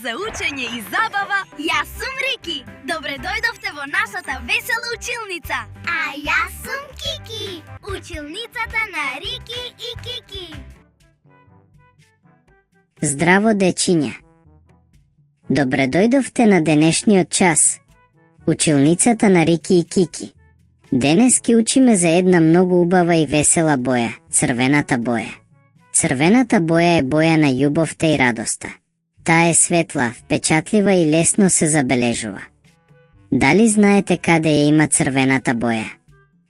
за учење и забава. Јас сум Рики. Добре дојдовте во нашата весела училница. А јас сум Кики. Училницата на Рики и Кики. Здраво, дечиња! Добре дојдовте на денешниот час. Училницата на Рики и Кики. Денес ќе учиме за една многу убава и весела боја – црвената боја. Црвената боја е боја на љубовта и радоста. Таа е светла, впечатлива и лесно се забележува. Дали знаете каде ја има црвената боја?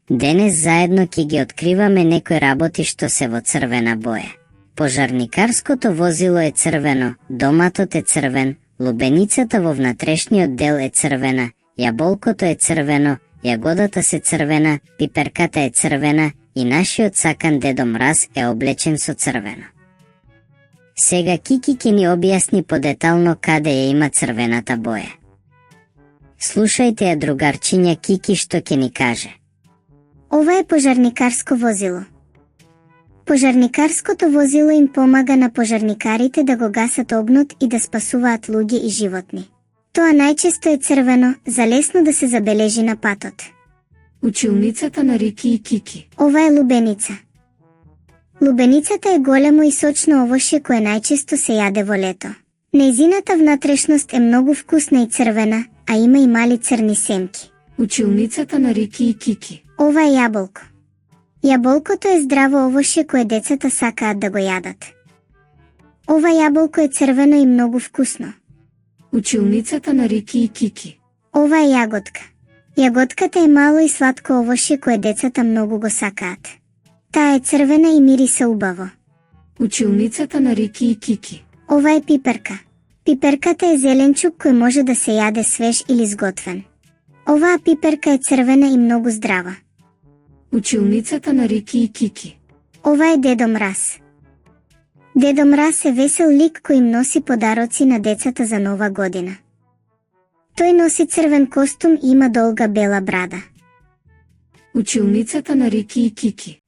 Денес заедно ќе ги откриваме некои работи што се во црвена боја. Пожарникарското возило е црвено, доматот е црвен, лубеницата во внатрешниот дел е црвена, јаболкото е црвено, јагодата се црвена, пиперката е црвена и нашиот сакан Дедо Мраз е облечен со црвено. Сега Кики ќе ни објасни подетално каде ја има црвената боја. Слушајте ја, другарчиња Кики, што ќе ни каже. Ова е пожарникарско возило. Пожарникарското возило им помага на пожарникарите да го гасат огнот и да спасуваат луѓе и животни. Тоа најчесто е црвено, за лесно да се забележи на патот. Училницата на Рики и Кики. Ова е лубеница. Лубеницата е големо и сочно овошје кое најчесто се јаде во лето. Нејзината внатрешност е многу вкусна и црвена, а има и мали црни семки. Училницата на Рики и Кики. Ова е јаболко. Јаболкото е здраво овошје кое децата сакаат да го јадат. Ова јаболко е црвено и многу вкусно. Училницата на Рики и Кики. Ова е јаготка. Јаготката е мало и сладко овошје кое децата многу го сакаат. Таа е црвена и мириса убаво. Училницата на Рики и Кики. Ова е пиперка. Пиперката е зеленчук кој може да се јаде свеж или сготвен. Оваа пиперка е црвена и многу здрава. Училницата на Рики и Кики. Ова е Дедо Мраз. Дедо Мраз е весел лик кој им носи подароци на децата за Нова година. Тој носи црвен костум и има долга бела брада. Училницата на Рики и Кики.